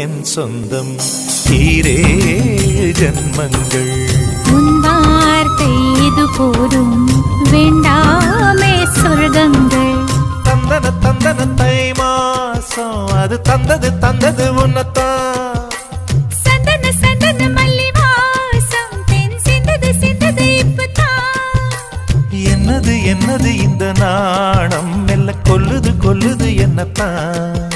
என் சொந்தம் ஈரே ஜன்மங்கள் உன் வார்த்தை இது போதும் வேண்டாமே சொர்க்கங்கள் தந்தன தந்தன தை மாசம் அது தந்தது உன்னத்தான் சந்தன சந்தன மல்லி வாசம் தென் சிந்தது இப்பதான் என்னது இந்த நாணம் மெல்ல கொல்லுது என்னத்தான்